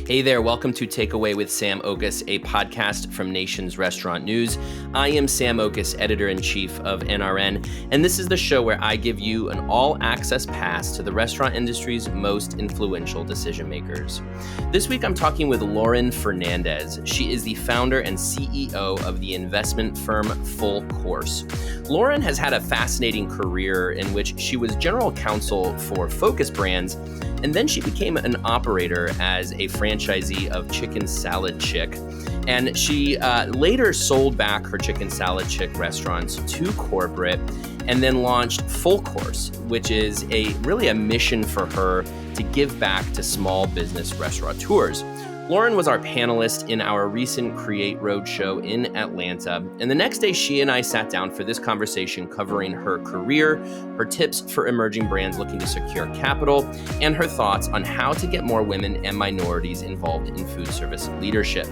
Hey there, welcome to Takeaway with Sam Oches, a podcast from Nation's Restaurant News. I am Sam Oches, editor-in-chief of NRN, and this is the show where I give you an all-access pass to the restaurant industry's most influential decision makers. This week I'm talking with Lauren Fernandez. She is the founder and CEO of the investment firm Full Course. Lauren has had a fascinating career in which she was general counsel for focus brands, and then she became an operator as a franchisee of Chicken Salad Chick. And she later sold back her Chicken Salad Chick restaurants to corporate and then launched Full Course, which is really a mission for her to give back to small business restaurateurs. Lauren was our panelist in our recent Create Roadshow in Atlanta, and the next day she and I sat down for this conversation covering her career, her tips for emerging brands looking to secure capital, and her thoughts on how to get more women and minorities involved in food service leadership.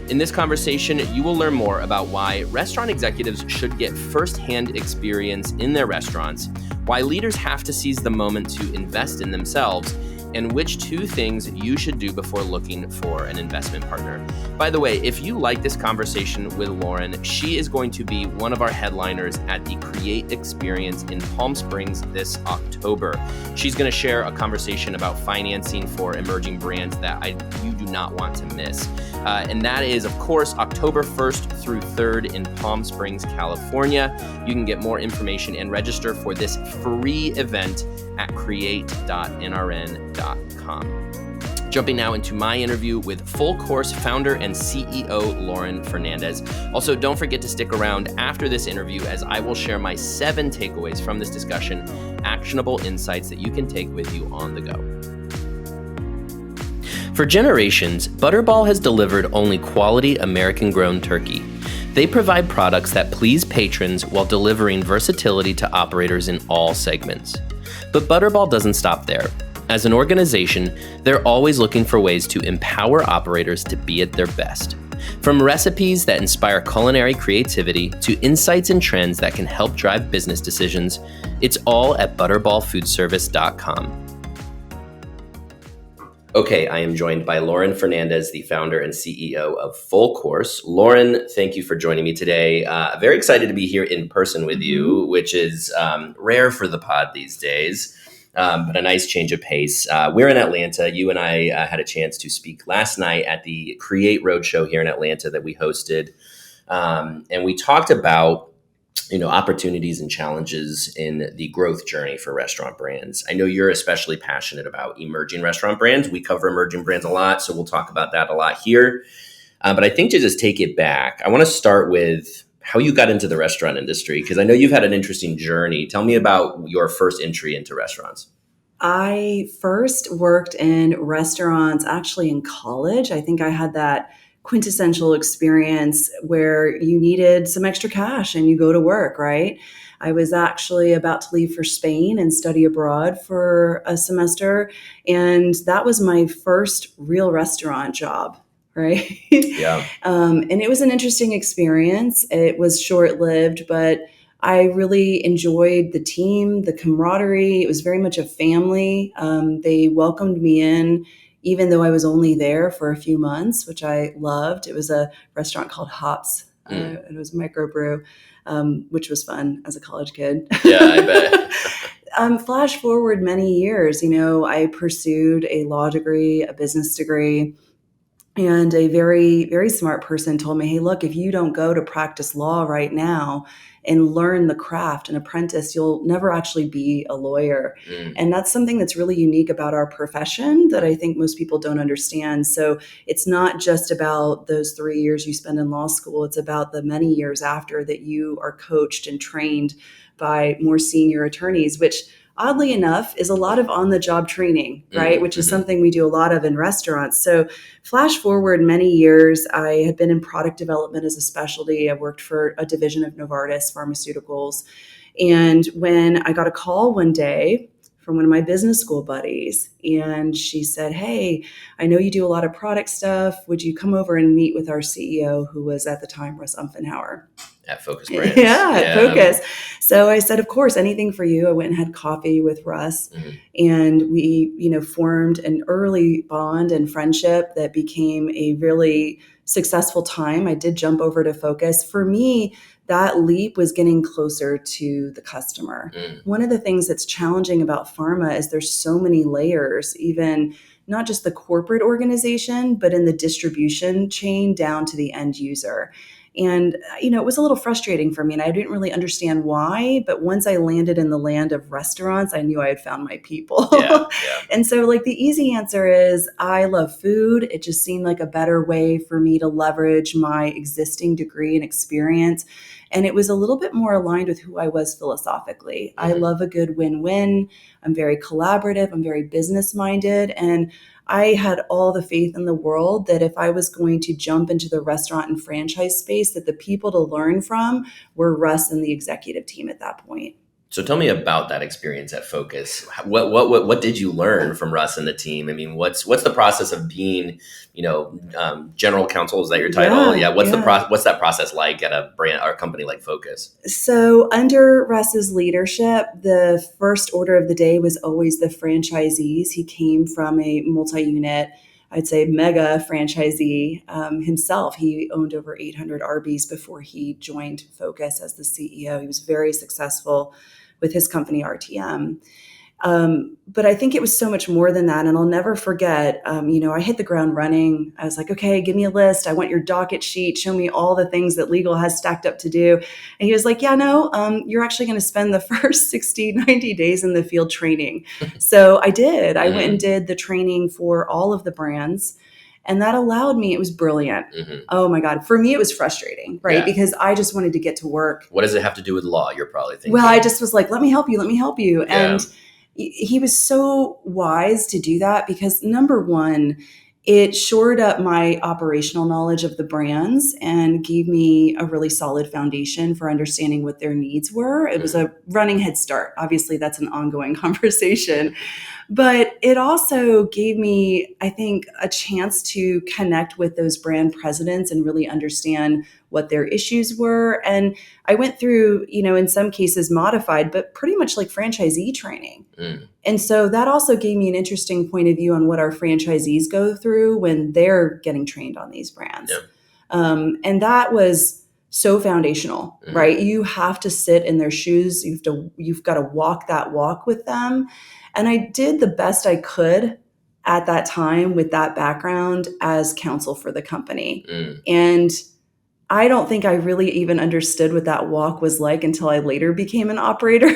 In this conversation, you will learn more about why restaurant executives should get firsthand experience in their restaurants, why leaders have to seize the moment to invest in themselves, and which two things you should do before looking for an investment partner. By the way, if you like this conversation with Lauren, she is going to be one of our headliners at the Create Experience in Palm Springs this October. She's going to share a conversation about financing for emerging brands that you do not want to miss. And that is, of course, October 1st through 3rd in Palm Springs, California. You can get more information and register for this free event at create.nrn.com. Jumping now into my interview with Full Course founder and CEO Lauren Fernandez. Also, don't forget to stick around after this interview as I will share my 7 takeaways from this discussion, actionable insights that you can take with you on the go. For generations, Butterball has delivered only quality American-grown turkey. They provide products that please patrons while delivering versatility to operators in all segments. But Butterball doesn't stop there. As an organization, they're always looking for ways to empower operators to be at their best. From recipes that inspire culinary creativity to insights and trends that can help drive business decisions, it's all at butterballfoodservice.com. Okay, I am joined by Lauren Fernandez, the founder and CEO of Full Course. Lauren, thank you for joining me today. Very excited to be here in person with you, which is rare for the pod these days, but a nice change of pace. We're in Atlanta. You and I had a chance to speak last night at the Create Roadshow here in Atlanta that we hosted, and we talked about opportunities and challenges in the growth journey for restaurant brands. I know you're especially passionate about emerging restaurant brands. We cover emerging brands a lot, so we'll talk about that a lot here. But I think to just take it back, I want to start with how you got into the restaurant industry, because I know you've had an interesting journey. Tell me about your first entry into restaurants. I first worked in restaurants actually in college. I think I had that quintessential experience where you needed some extra cash and you go to work, right? I was actually about to leave for Spain and study abroad for a semester. And that was my first real restaurant job, right? Yeah. And it was an interesting experience. It was short-lived, but I really enjoyed the team, the camaraderie. It was very much a family. They welcomed me in, even though I was only there for a few months, which I loved. It was a restaurant called Hops. It was a microbrew, which was fun as a college kid. Yeah, I bet. Flash forward many years, I pursued a law degree, a business degree, and a very, very smart person told me, hey, look, if you don't go to practice law right now and learn the craft and apprentice, you'll never actually be a lawyer. And that's something that's really unique about our profession that I think most people don't understand. So it's not just about those 3 years you spend in law school. It's about the many years after that you are coached and trained by more senior attorneys, which oddly enough is a lot of on-the-job training, right? Which is something we do a lot of in restaurants. So flash forward many years, I had been in product development as a specialty. I worked for a division of Novartis Pharmaceuticals. And when I got a call one day from one of my business school buddies, and she said, hey, I know you do a lot of product stuff. Would you come over and meet with our CEO, who was at the time Russ Umfenhauer? At Focus Brands. Yeah, at Focus. So I said, of course, anything for you. I went and had coffee with Russ, and we, formed an early bond and friendship that became a really successful time. I did jump over to Focus. For me, that leap was getting closer to the customer. One of the things that's challenging about pharma is there's so many layers, even not just the corporate organization, but in the distribution chain down to the end user. And, it was a little frustrating for me, and I didn't really understand why. But once I landed in the land of restaurants, I knew I had found my people. And so the easy answer is I love food. It just seemed like a better way for me to leverage my existing degree and experience. And it was a little bit more aligned with who I was philosophically. I love a good win-win. I'm very collaborative. I'm very business-minded. And I had all the faith in the world that if I was going to jump into the restaurant and franchise space, that the people to learn from were Russ and the executive team at that point. So tell me about that experience at Focus. What did you learn from Russ and the team? I mean, what's the process of being, general counsel? Is that your title? What's that process like at a brand or a company like Focus? So under Russ's leadership, the first order of the day was always the franchisees. He came from a multi-unit, I'd say mega franchisee himself. He owned over 800 Arby's before he joined Focus as the CEO. He was very successful with his company, RTM. But I think it was so much more than that. And I'll never forget, I hit the ground running. I was like, okay, give me a list. I want your docket sheet. Show me all the things that legal has stacked up to do. And he was like, you're actually going to spend the first 60, 90 days in the field training. So I did. I went and did the training for all of the brands. And that allowed me, it was brilliant. Oh my God. For me, it was frustrating, right? Yeah. Because I just wanted to get to work. What does it have to do with law? You're probably thinking. Well, I just was like, let me help you. Yeah. And he was so wise to do that because number one, it shored up my operational knowledge of the brands and gave me a really solid foundation for understanding what their needs were. It was a running head start. Obviously, that's an ongoing conversation. But it also gave me, I think, a chance to connect with those brand presidents and really understand what their issues were. And I went through, in some cases modified, but pretty much like franchisee training. And so that also gave me an interesting point of view on what our franchisees go through when they're getting trained on these brands. And that was so foundational, right? You have to sit in their shoes. You've got to walk that walk with them. And I did the best I could at that time with that background as counsel for the company. And I don't think I really even understood what that walk was like until I later became an operator.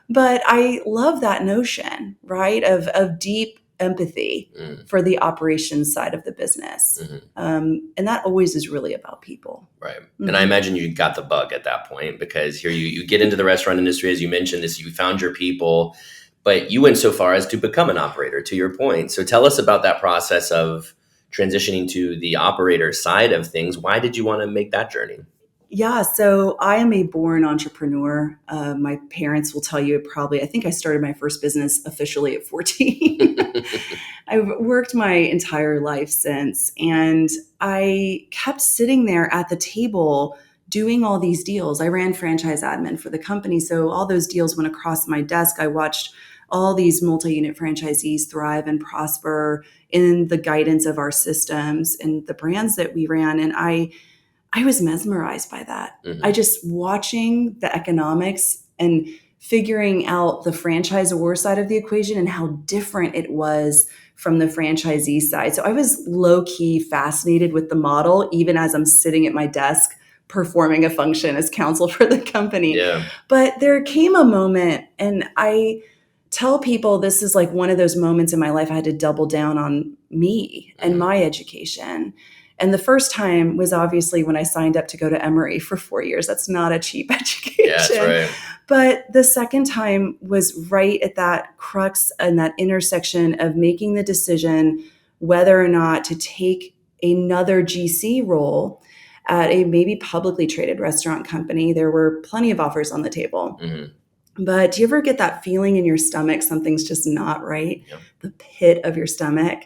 But I love that notion, right, of deep empathy for the operations side of the business. And that always is really about people. Right. And I imagine you got the bug at that point because here you get into the restaurant industry, as you mentioned, you found your people. But you went so far as to become an operator, to your point. So tell us about that process of transitioning to the operator side of things. Why did you want to make that journey? Yeah, so I am a born entrepreneur. My parents will tell you I think I started my first business officially at 14. I've worked my entire life since. And I kept sitting there at the table doing all these deals. I ran franchise admin for the company. So all those deals went across my desk. I watched all these multi-unit franchisees thrive and prosper in the guidance of our systems and the brands that we ran. And I was mesmerized by that. I just watching the economics and figuring out the franchisor side of the equation and how different it was from the franchisee side. So I was low-key fascinated with the model, even as I'm sitting at my desk performing a function as counsel for the company. But there came a moment, and I tell people this is like one of those moments in my life I had to double down on me and my education. And the first time was obviously when I signed up to go to Emory for 4 years. That's not a cheap education. Yeah, that's right. But the second time was right at that crux and that intersection of making the decision whether or not to take another GC role at a maybe publicly traded restaurant company. There were plenty of offers on the table. But do you ever get that feeling in your stomach, something's just not right? The pit of your stomach.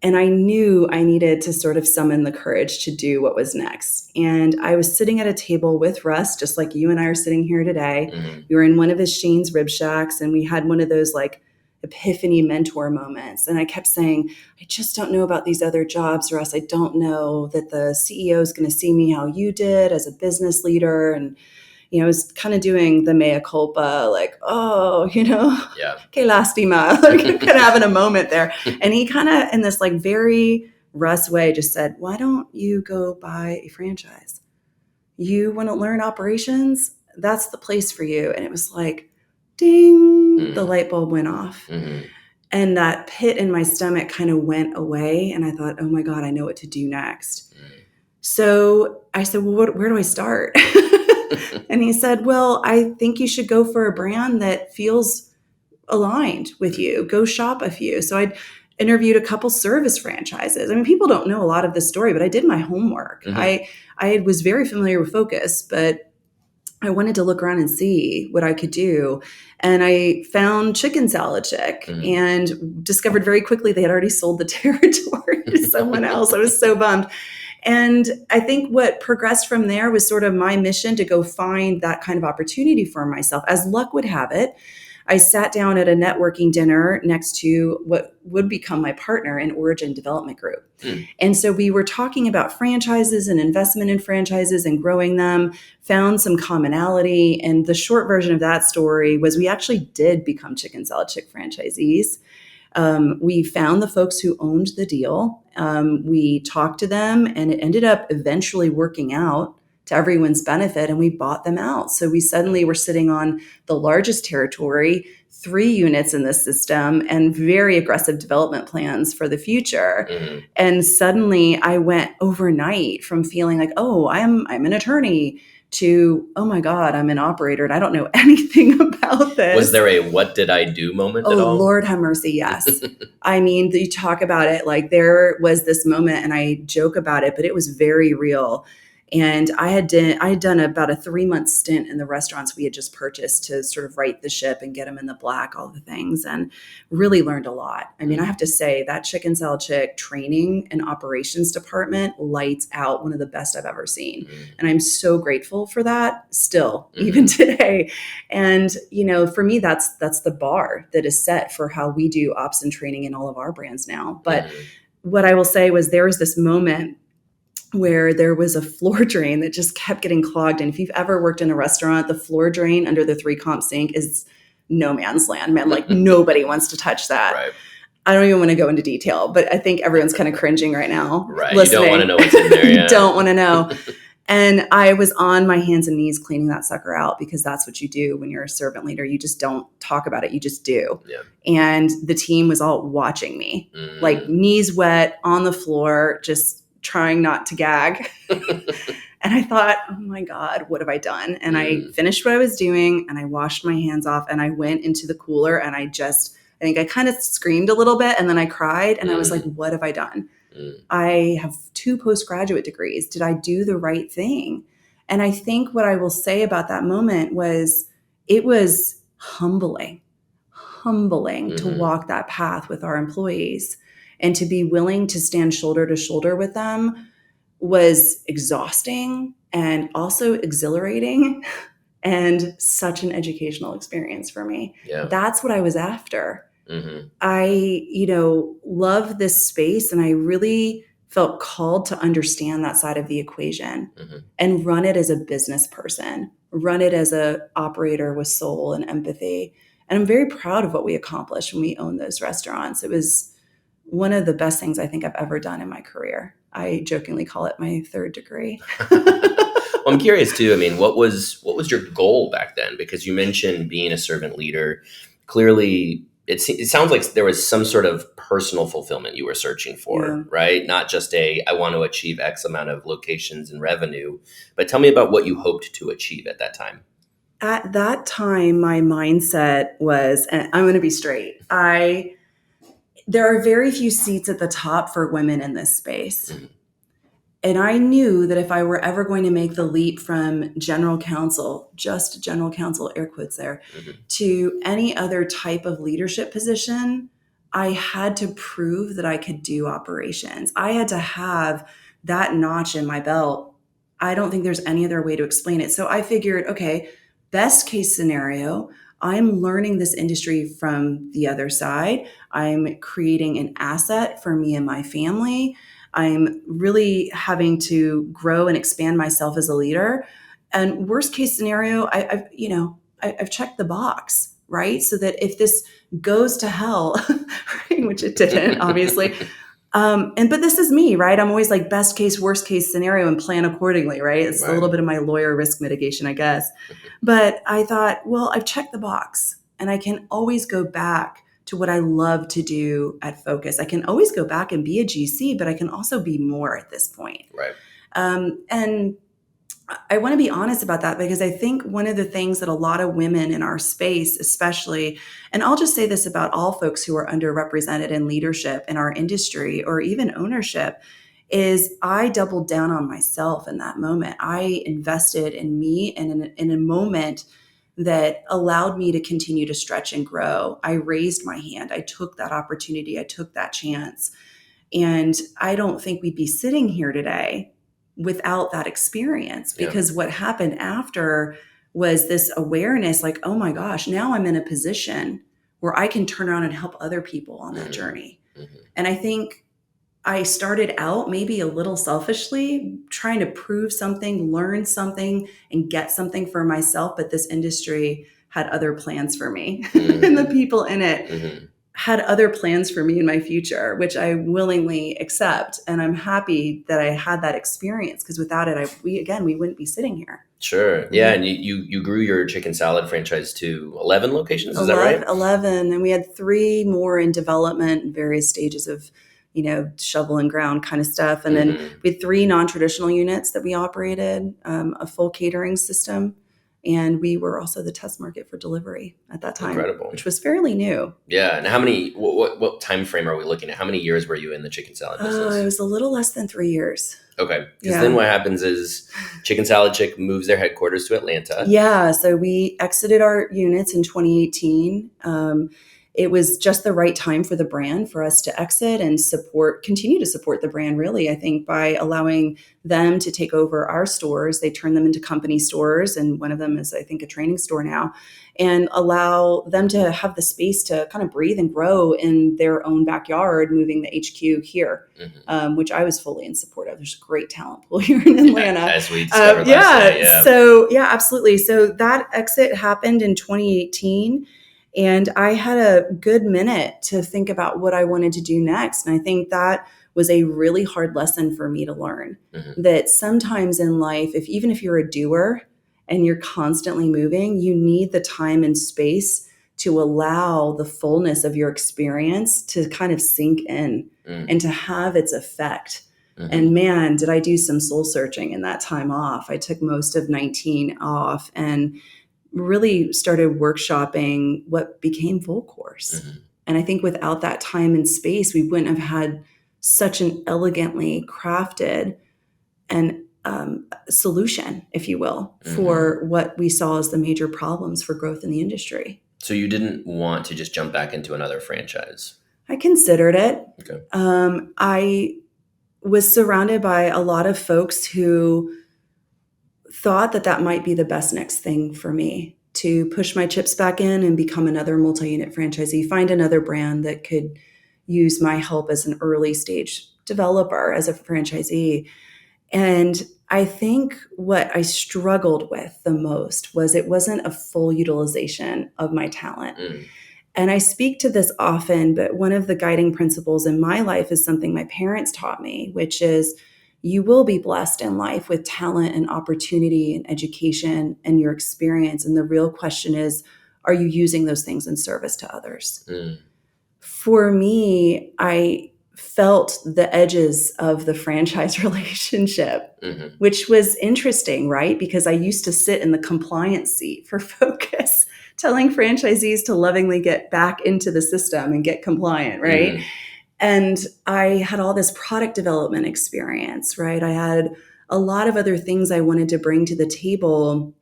And I knew I needed to sort of summon the courage to do what was next. And I was sitting at a table with Russ, just like you and I are sitting here today. Mm-hmm. We were in one of his Shane's Rib Shacks, and we had one of those like epiphany mentor moments. And I kept saying, I just don't know about these other jobs, Russ. I don't know that the CEO is going to see me how you did as a business leader. And I was kind of doing the mea culpa, like, oh, Yeah. que lastima, like kind of having a moment there. And he kind of, in this like very Russ way, just said, why don't you go buy a franchise? You want to learn operations? That's the place for you. And it was like, ding, the light bulb went off. Mm-hmm. And that pit in my stomach kind of went away. And I thought, oh my God, I know what to do next. So I said, well, where do I start? And he said, well, I think you should go for a brand that feels aligned with you. Go shop a few. So I interviewed a couple service franchises. I mean, people don't know a lot of this story, but I did my homework. Mm-hmm. I was very familiar with Focus, but I wanted to look around and see what I could do. And I found Chicken Salad Chick and discovered very quickly they had already sold the territory to someone else. I was so bummed. And I think what progressed from there was sort of my mission to go find that kind of opportunity for myself. As luck would have it, I sat down at a networking dinner next to what would become my partner in Origin Development Group. And so we were talking about franchises and investment in franchises and growing them, found some commonality. And the short version of that story was we actually did become Chicken Salad Chick franchisees. We found the folks who owned the deal. We talked to them, and it ended up eventually working out to everyone's benefit, and we bought them out. So we suddenly were sitting on the largest territory, 3 units in the system, and very aggressive development plans for the future. And suddenly I went overnight from feeling like, oh, I'm an attorney, to, oh my God, I'm an operator and I don't know anything about this. Was there a what did I do moment at all? Oh, Lord have mercy, yes. I mean, you talk about it, like there was this moment, and I joke about it, but it was very real. And I had done about a 3-month stint in the restaurants we had just purchased to sort of right the ship and get them in the black, all the things, and really learned a lot. I mean, I have to say that Chicken Salad Chick training and operations department lights out, one of the best I've ever seen. And I'm so grateful for that still, even today. And, for me, that's the bar that is set for how we do ops and training in all of our brands now. But what I will say was there was this moment where there was a floor drain that just kept getting clogged. And if you've ever worked in a restaurant, the floor drain under the 3-comp sink is no man's land, man. Like nobody wants to touch that. Right. I don't even want to go into detail, but I think everyone's kind of cringing right now. Right. Listening. You don't want to know what's in there. Yeah. Don't want to know. And I was on my hands and knees cleaning that sucker out, because that's what you do when you're a servant leader. You just don't talk about it. You just do. Yeah. And the team was all watching me, like knees wet on the floor, just trying not to gag. And I thought, oh my God, what have I done? And I finished what I was doing, and I washed my hands off, and I went into the cooler, and I think I kind of screamed a little bit, and then I cried, and I was like, what have I done? I have 2 postgraduate degrees. Did I do the right thing? And I think what I will say about that moment was it was humbling to walk that path with our employees, and to be willing to stand shoulder to shoulder with them was exhausting and also exhilarating and such an educational experience for me. Yeah. That's what I was after. I, love this space, and I really felt called to understand that side of the equation and run it as a business person, run it as a operator with soul and empathy. And I'm very proud of what we accomplished when we owned those restaurants. It was one of the best things I think I've ever done in my career. I jokingly call it my 3rd degree. Well, I'm curious too. I mean, what was your goal back then? Because you mentioned being a servant leader. Clearly, it sounds like there was some sort of personal fulfillment you were searching for, right? Not just I want to achieve X amount of locations and revenue, but tell me about what you hoped to achieve at that time. At that time, my mindset was, and I'm going to be straight, there are very few seats at the top for women in this space. And I knew that if I were ever going to make the leap from general counsel, just general counsel, air quotes there, to any other type of leadership position, I had to prove that I could do operations. I had to have that notch in my belt. I don't think there's any other way to explain it. So I figured, okay, best case scenario, I'm learning this industry from the other side. I'm creating an asset for me and my family. I'm really having to grow and expand myself as a leader. And worst case scenario, I've checked the box, right? So that if this goes to hell, right, which it didn't, obviously. But this is me, right? I'm always like best case, worst case scenario and plan accordingly, right? It's a little bit of my lawyer risk mitigation, I guess. But I thought, well, I've checked the box and I can always go back to what I love to do at Focus. I can always go back and be a GC, but I can also be more at this point. Right. And I want to be honest about that, because I think one of the things that a lot of women in our space, especially, and I'll just say this about all folks who are underrepresented in leadership in our industry or even ownership, is I doubled down on myself in that moment. I invested in me and in a moment that allowed me to continue to stretch and grow. I raised my hand. I took that opportunity. I took that chance. And I don't think we'd be sitting here today without that experience, because what happened after was this awareness, like, oh my gosh, now I'm in a position where I can turn around and help other people on that journey. And I think I started out maybe a little selfishly trying to prove something, learn something, and get something for myself. But this industry had other plans for me and the people in it had other plans for me in my future, which I willingly accept. And I'm happy that I had that experience, because without it, we wouldn't be sitting here. Sure. Yeah. And you grew your chicken salad franchise to 11 locations. Is that right? 11. And we had 3 more in development in various stages of, shovel and ground kind of stuff. And then we had 3 non-traditional units that we operated, a full catering system. And we were also the test market for delivery at that time. Incredible. Which was fairly new. Yeah. And what time frame are we looking at? How many years were you in the chicken salad business? It was a little less than 3 years. Okay. Because then what happens is Chicken Salad Chick moves their headquarters to Atlanta. Yeah. So we exited our units in 2018. It was just the right time for the brand for us to exit and continue to support the brand, really. I think by allowing them to take over our stores, they turn them into company stores. And one of them is, I think, a training store now, and allow them to have the space to kind of breathe and grow in their own backyard, moving the HQ here, which I was fully in support of. There's a great talent pool here in Atlanta. As we discovered last night, So, absolutely. So that exit happened in 2018. And I had a good minute to think about what I wanted to do next. And I think that was a really hard lesson for me to learn, that sometimes in life, even if you're a doer and you're constantly moving, you need the time and space to allow the fullness of your experience to kind of sink in and to have its effect. And man, did I do some soul searching in that time off. I took most of 19 off and really started workshopping what became Full Course. And I think without that time and space, we wouldn't have had such an elegantly crafted and solution, if you will, for what we saw as the major problems for growth in the industry. So you didn't want to just jump back into another franchise? I considered it. Okay. I was surrounded by a lot of folks who thought that might be the best next thing for me, to push my chips back in and become another multi-unit franchisee, find another brand that could use my help as an early stage developer, as a franchisee. And I think what I struggled with the most was it wasn't a full utilization of my talent. And I speak to this often, but one of the guiding principles in my life is something my parents taught me, which is you will be blessed in life with talent and opportunity and education and your experience. And the real question is, are you using those things in service to others? For me, I felt the edges of the franchise relationship, which was interesting, right? Because I used to sit in the compliance seat for Focus, telling franchisees to lovingly get back into the system and get compliant, right? And I had all this product development experience, right? I had a lot of other things I wanted to bring to the table.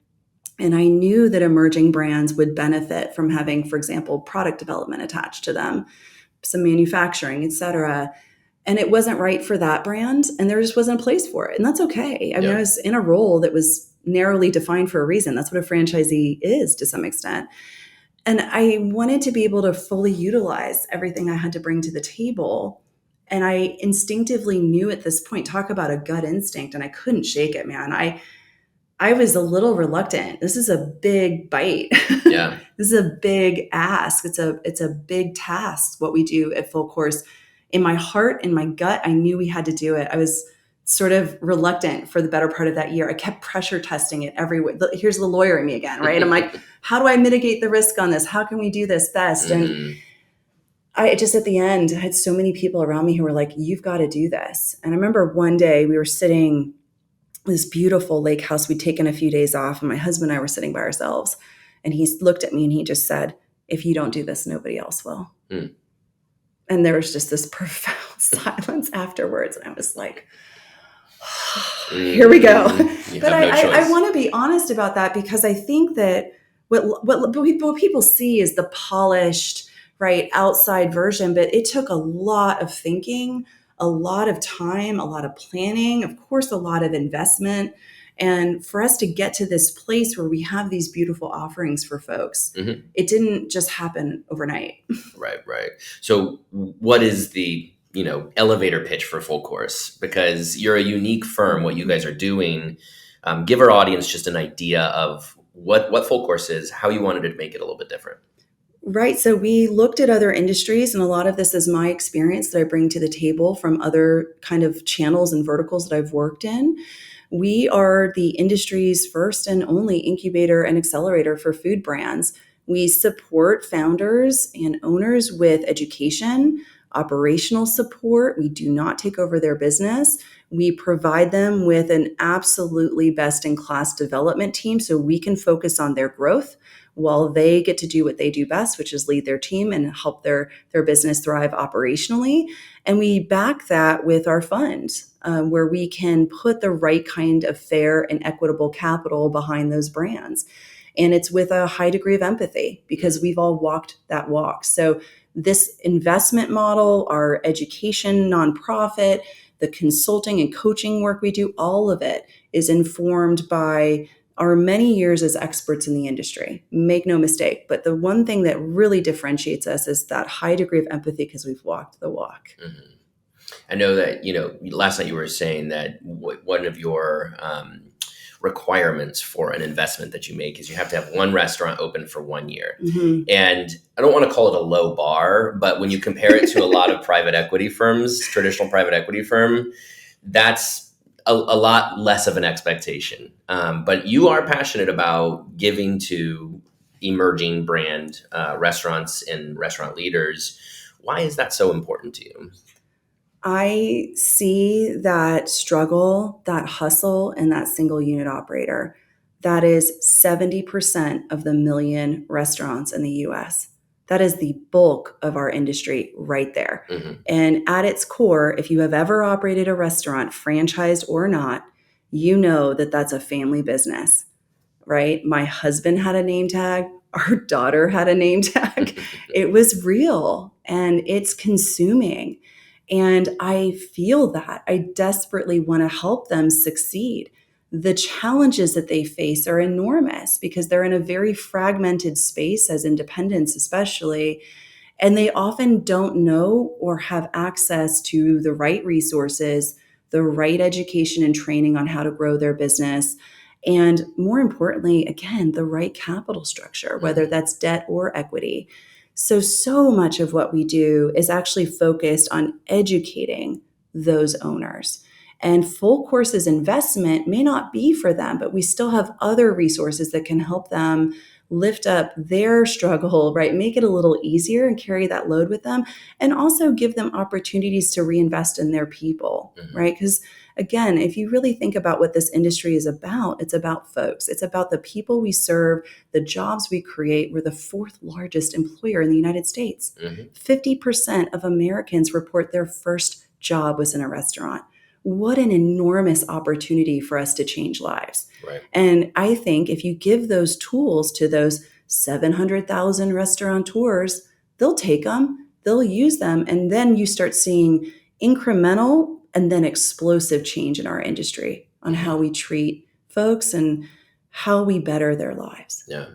And I knew that emerging brands would benefit from having, for example, product development attached to them. some manufacturing, et cetera. And it wasn't right for that brand, and there just wasn't a place for it. And that's okay. I mean, I was in a role that was narrowly defined for a reason. That's what a franchisee is to some extent. And I wanted to be able to fully utilize everything I had to bring to the table. And I instinctively knew at this point, talk about a gut instinct, and I couldn't shake it, man. I was a little reluctant. This is a big bite. Yeah. This is a big ask. It's a big task, what we do at Full Course. In my heart, in my gut, I knew we had to do it. I was sort of reluctant for the better part of that year. I kept pressure testing it every way. Here's the lawyer in me again, right? I'm like, how do I mitigate the risk on this? How can we do this best? And I just, at the end, had so many people around me who were like, you've got to do this. And I remember one day we were sitting in this beautiful lake house. We'd taken a few days off, and my husband and I were sitting by ourselves. And he looked at me and he just said, if you don't do this, nobody else will. And there was just this profound silence afterwards. And I was like, here we go. But I want to be honest about that, because I think that what people see is the polished, right, outside version, but it took a lot of thinking, a lot of time, a lot of planning, of course, a lot of investment. And for us to get to this place where we have these beautiful offerings for folks, it didn't just happen overnight. Right. So what is the, elevator pitch for Full Course? Because you're a unique firm, what you guys are doing. Give our audience just an idea of what Full Course is, how you wanted to make it a little bit different. Right. So we looked at other industries, and a lot of this is my experience that I bring to the table from other kind of channels and verticals that I've worked in. We are the industry's first and only incubator and accelerator for food brands. We support founders and owners with education, operational support. We do not take over their business. We provide them with an absolutely best-in-class development team so we can focus on their growth while they get to do what they do best, which is lead their team and help their business thrive operationally. And we back that with our fund, where we can put the right kind of fair and equitable capital behind those brands. And it's with a high degree of empathy, because we've all walked that walk. So this investment model, our education nonprofit, the consulting and coaching work we do, all of it is informed by our many years as experts in the industry. Make no mistake. But the one thing that really differentiates us is that high degree of empathy, because we've walked the walk. I know that, last night you were saying that one of your requirements for an investment that you make is you have to have one restaurant open for 1 year. And I don't want to call it a low bar, but when you compare it to a lot of private equity firms, traditional private equity firm, that's a lot less of an expectation. But you are passionate about giving to emerging brand restaurants and restaurant leaders. Why is that so important to you? I see that struggle, that hustle, and that single unit operator. That is 70% of the million restaurants in the US. That is the bulk of our industry right there. And at its core, if you have ever operated a restaurant, franchised or not, you know that that's a family business, right? My husband had a name tag. Our daughter had a name tag. It was real, and it's consuming. And I feel that. I desperately want to help them succeed. The challenges that they face are enormous, because they're in a very fragmented space as independents, especially, and they often don't know or have access to the right resources, the right education and training on how to grow their business, and more importantly, again, the right capital structure, whether that's debt or equity. So much of what we do is actually focused on educating those owners. And Full Course's investment may not be for them, but we still have other resources that can help them lift up their struggle, right? Make it a little easier and carry that load with them, and also give them opportunities to reinvest in their people, right? Because again, if you really think about what this industry is about, it's about folks. It's about the people we serve, the jobs we create. We're the fourth largest employer in the United States. 50% of Americans report their first job was in a restaurant. What an enormous opportunity for us to change lives. Right. And I think if you give those tools to those 700,000 restaurateurs, they'll take them. they'll use them. And then you start seeing incremental and then explosive change in our industry on how we treat folks and how we better their lives. Yeah.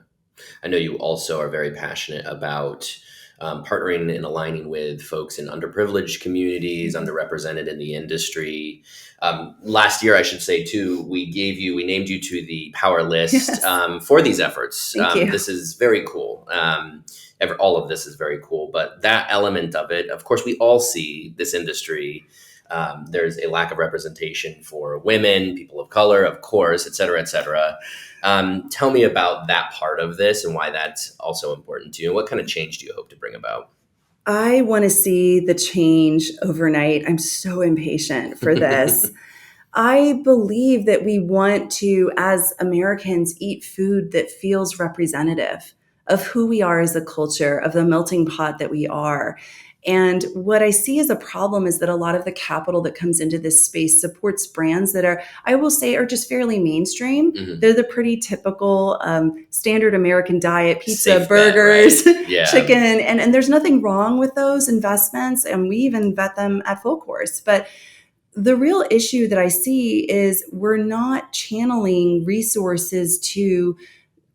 I know you also are very passionate about partnering and aligning with folks in underprivileged communities, underrepresented in the industry. Last year, I should say too, we named you to the Power List for these efforts. Thank you. This is very cool. All of this is very cool, but that element of it, of course, we all see this industry. There's a lack of representation for women, people of color, of course, et cetera, et cetera. Tell me about that part of this and why that's also important to you. And what kind of change do you hope to bring about? I want to see the change overnight. I'm so impatient for this. I believe that we want to, as Americans, eat food that feels representative of who we are as a culture, of the melting pot that we are. And what I see as a problem is that a lot of the capital that comes into this space supports brands that are, I will say, are just fairly mainstream. Mm-hmm. They're the pretty typical standard American diet, pizza, safe burgers, bet, right? Yeah. Chicken. And there's nothing wrong with those investments. And we even vet them at full course. But the real issue that I see is we're not channeling resources to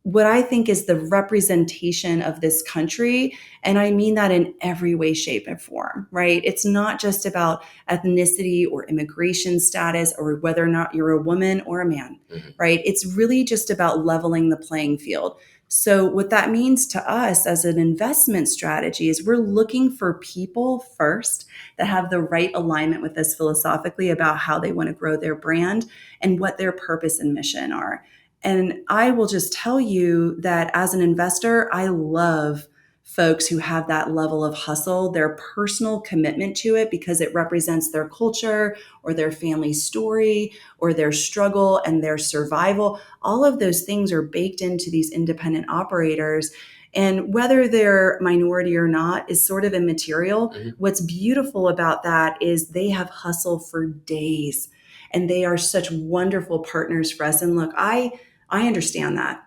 what I think is the representation of this country. And I mean that in every way, shape, and form, right? It's not just about ethnicity or immigration status or whether or not you're a woman or a man, right? It's really just about leveling the playing field. So what that means to us as an investment strategy is we're looking for people first that have the right alignment with us philosophically about how they want to grow their brand and what their purpose and mission are. And I will just tell you that as an investor, I love folks who have that level of hustle, their personal commitment to it because it represents their culture or their family story or their struggle and their survival. All of those things are baked into these independent operators. And whether they're minority or not is sort of immaterial. Mm-hmm. What's beautiful about that is they have hustle for days and they are such wonderful partners for us. And look, I understand that.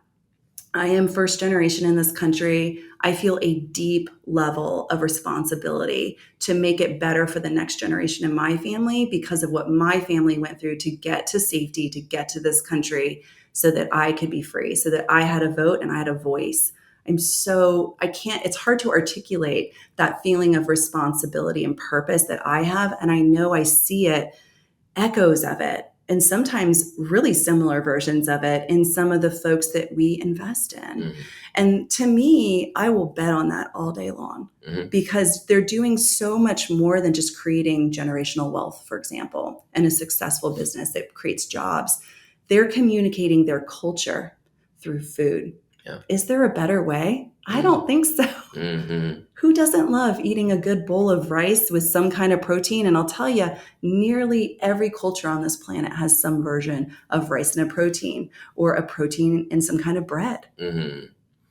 I am first generation in this country. I feel a deep level of responsibility to make it better for the next generation in my family because of what my family went through to get to safety, to get to this country so that I could be free, so that I had a vote and I had a voice. It's hard to articulate that feeling of responsibility and purpose that I have. And I know I see it, echoes of it, and sometimes really similar versions of it in some of the folks that we invest in. Mm-hmm. And to me, I will bet on that all day long because they're doing so much more than just creating generational wealth, for example, and a successful business that creates jobs. They're communicating their culture through food. Yeah. Is there a better way? I don't think so. Mm-hmm. Who doesn't love eating a good bowl of rice with some kind of protein? And I'll tell you, nearly every culture on this planet has some version of rice and a protein or a protein in some kind of bread. Mm-hmm.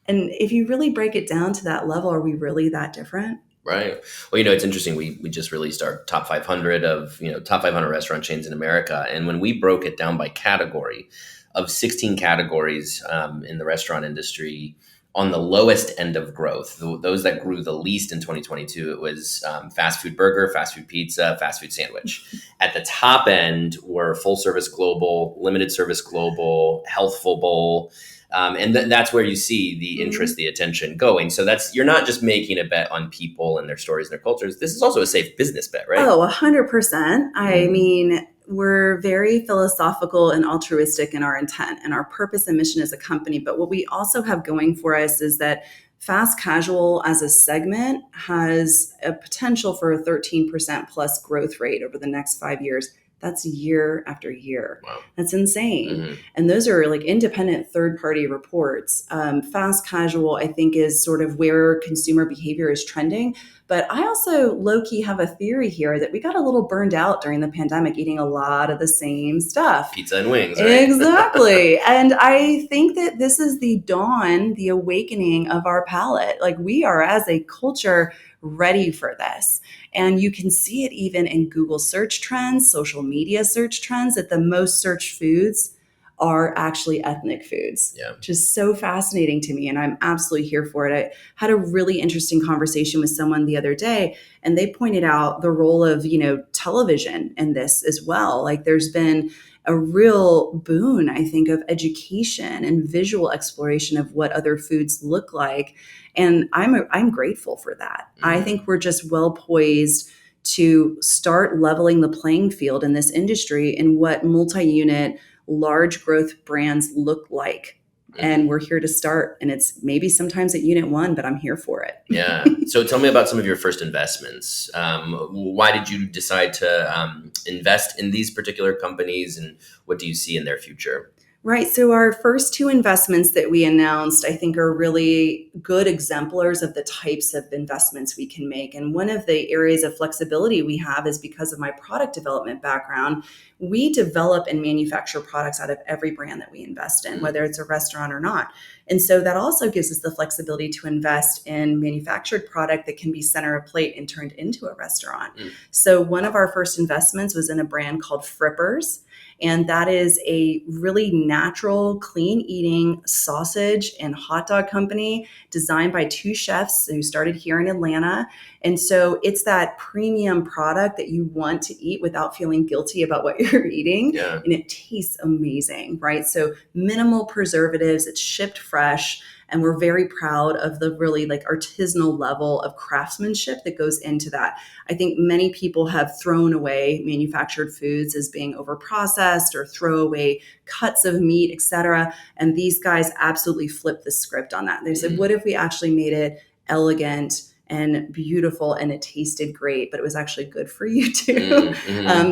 And if you really break it down to that level, are we really that different? Right. Well, it's interesting. We just released our top 500 of, top 500 restaurant chains in America. And when we broke it down by category, of 16 categories in the restaurant industry, on the lowest end of growth, those that grew the least in 2022, it was fast food burger, fast food pizza, fast food sandwich. At the top end were full service global, limited service global, healthful bowl. And that's where you see the interest, the attention going. So you're not just making a bet on people and their stories and their cultures. This is also a safe business bet, right? Oh, 100%. I mean, we're very philosophical and altruistic in our intent and our purpose and mission as a company. But what we also have going for us is that fast casual as a segment has a potential for a 13% plus growth rate over the next 5 years. That's year after year. Wow. That's insane. Mm-hmm. And those are like independent third-party reports. Fast casual, I think, is sort of where consumer behavior is trending. But I also low-key have a theory here that we got a little burned out during the pandemic eating a lot of the same stuff. Pizza and wings, right? Exactly. And I think that this is the dawn, the awakening of our palate. Like we are as a culture ready for this. And you can see it even in Google search trends, social media search trends, that the most searched foods are actually ethnic foods, which is so fascinating to me. And I'm absolutely here for it. I had a really interesting conversation with someone the other day, and they pointed out the role of, television in this as well. Like there's been a real boon, I think, of education and visual exploration of what other foods look like. And I'm grateful for that. I think we're just well poised to start leveling the playing field in this industry and what multi-unit, large growth brands look like. And we're here to start. And it's maybe sometimes at unit 1, but I'm here for it. Yeah. So tell me about some of your first investments. Why did you decide to invest in these particular companies, and what do you see in their future? Right. So our first 2 investments that we announced, I think, are really good exemplars of the types of investments we can make. And one of the areas of flexibility we have is because of my product development background. We develop and manufacture products out of every brand that we invest in, whether it's a restaurant or not. And so that also gives us the flexibility to invest in manufactured product that can be center of plate and turned into a restaurant. So one of our first investments was in a brand called Frippers. And that is a really natural, clean eating sausage and hot dog company designed by 2 chefs who started here in Atlanta. And so it's that premium product that you want to eat without feeling guilty about what you're eating. And it tastes amazing, right? So minimal preservatives, it's shipped fresh. And we're very proud of the really artisanal level of craftsmanship that goes into that. I think many people have thrown away manufactured foods as being overprocessed or throw away cuts of meat, et cetera. And these guys absolutely flipped the script on that. They said, what if we actually made it elegant and beautiful and it tasted great, but it was actually good for you too.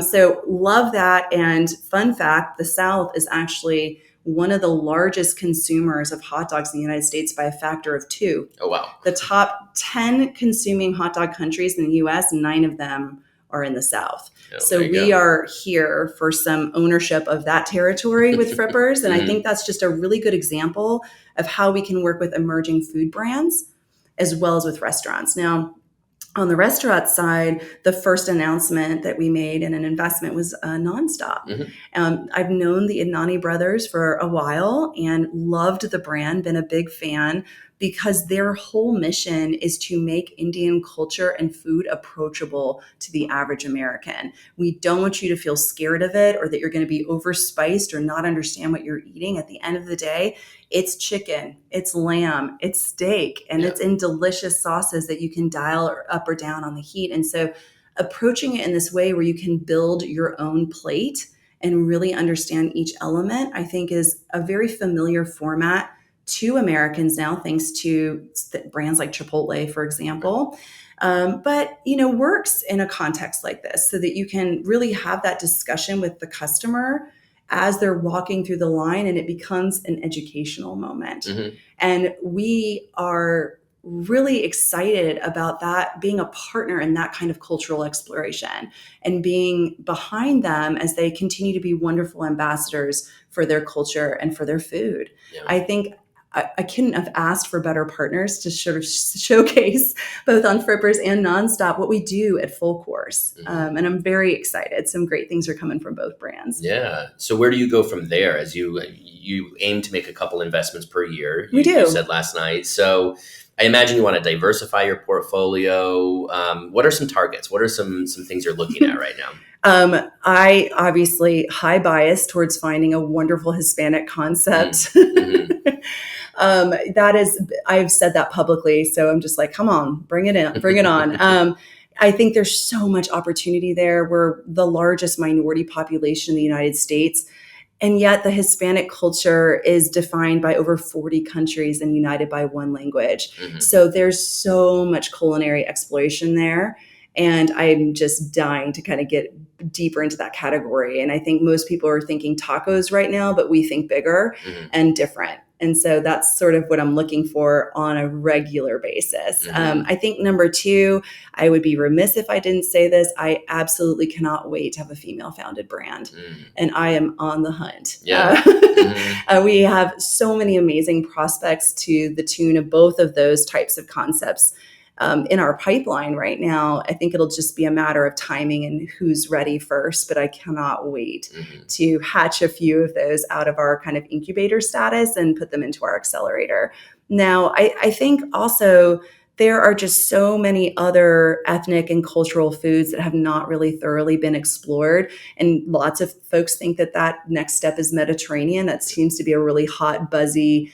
So love that. And fun fact, the South is actually one of the largest consumers of hot dogs in the United States by a factor of 2. Oh, wow. The top 10 consuming hot dog countries in the US, 9 of them are in the South. So we are here for some ownership of that territory with Frippers. And I think that's just a really good example of how we can work with emerging food brands as well as with restaurants. Now, on the restaurant side, the first announcement that we made in an investment was Nonstop. I've known the Idnani brothers for a while and loved the brand, been a big fan, because their whole mission is to make Indian culture and food approachable to the average American. We don't want you to feel scared of it or that you're going to be overspiced or not understand what you're eating. At the end of the day, it's chicken, it's lamb, it's steak, and it's in delicious sauces that you can dial up or down on the heat. And so approaching it in this way where you can build your own plate and really understand each element, I think is a very familiar format to Americans now, thanks to brands like Chipotle, for example. But, works in a context like this so that you can really have that discussion with the customer as they're walking through the line, and it becomes an educational moment. And we are really excited about that, being a partner in that kind of cultural exploration and being behind them as they continue to be wonderful ambassadors for their culture and for their food. I think I couldn't have asked for better partners to sort of showcase both on Frippers and Nonstop what we do at Full Course. And I'm very excited. Some great things are coming from both brands. Yeah. So where do you go from there as you aim to make a couple investments per year? We do. You said last night. So I imagine you want to diversify your portfolio. What are some targets? What are some things you're looking at right now? I obviously high bias towards finding a wonderful Hispanic concept. That is, I've said that publicly. So I'm just like, come on, bring it in, bring it on. I think there's so much opportunity there. We're the largest minority population in the United States. And yet the Hispanic culture is defined by over 40 countries and united by one language. So there's so much culinary exploration there. And I'm just dying to kind of get deeper into that category. And I think most people are thinking tacos right now, but we think bigger and different. And so that's sort of what I'm looking for on a regular basis. I think number 2, I would be remiss if I didn't say this. I absolutely cannot wait to have a female founded brand. And I am on the hunt. We have so many amazing prospects to the tune of both of those types of concepts. in our pipeline right now. I think it'll just be a matter of timing and who's ready first, but I cannot wait to hatch a few of those out of our kind of incubator status and put them into our accelerator. Now, I think also there are just so many other ethnic and cultural foods that have not really thoroughly been explored. And lots of folks think that next step is Mediterranean. That seems to be a really hot, buzzy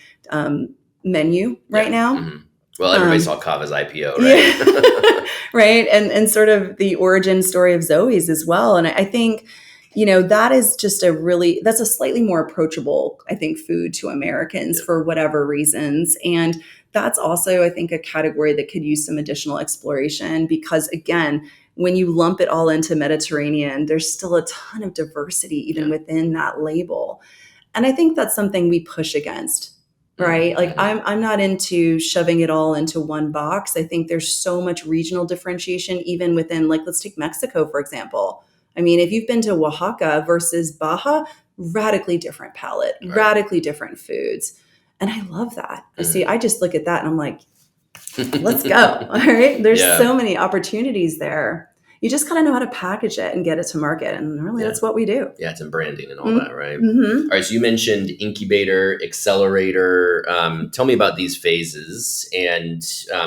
menu right now. Mm-hmm. Well, everybody saw Kava's IPO, right? Yeah. Right. And sort of the origin story of Zoe's as well. And I think, that is just that's a slightly more approachable, I think, food to Americans for whatever reasons. And that's also, I think, a category that could use some additional exploration because, again, when you lump it all into Mediterranean, there's still a ton of diversity even within that label. And I think that's something we push against. Right. Like I'm not into shoving it all into one box. I think there's so much regional differentiation, even within, like, let's take Mexico, for example. I mean, if you've been to Oaxaca versus Baja, radically different palate, radically different foods. And I love that. See, I just look at that and I'm like, let's go. All right. There's so many opportunities there. You just kind of know how to package it and get it to market. And really, that's what we do. Yeah, it's in branding and all that, right? All right, so you mentioned incubator, accelerator. Tell me about these phases and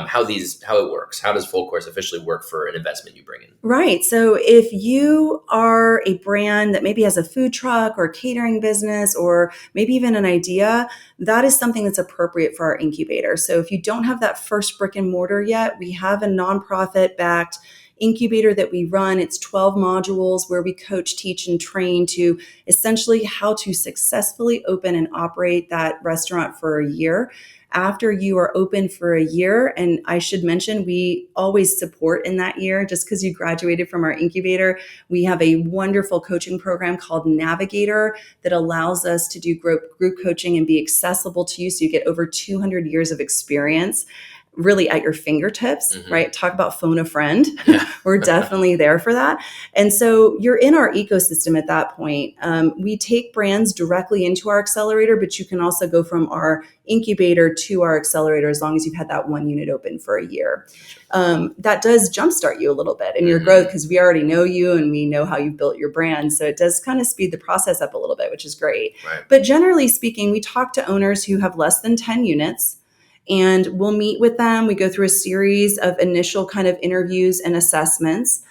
how it works. How does Full Course officially work for an investment you bring in? Right. So if you are a brand that maybe has a food truck or catering business or maybe even an idea, that is something that's appropriate for our incubator. So if you don't have that first brick and mortar yet, we have a nonprofit-backed incubator that we run. It's 12 modules where we coach, teach, and train to essentially how to successfully open and operate that restaurant for a year. After you are open for a year, and I should mention, we always support in that year. Just because you graduated from our incubator, we have a wonderful coaching program called Navigator that allows us to do group coaching and be accessible to you. So you get over 200 years of experience really at your fingertips, right? Talk about phone a friend. We're definitely there for that. And so you're in our ecosystem at that point. We take brands directly into our accelerator, but you can also go from our incubator to our accelerator as long as you've had that one unit open for a year. That does jumpstart you a little bit in your growth because we already know you and we know how you've built your brand. So it does kind of speed the process up a little bit, which is great. Right. But generally speaking, we talk to owners who have less than 10 units. And we'll meet with them. We go through a series of initial kind of interviews and assessments.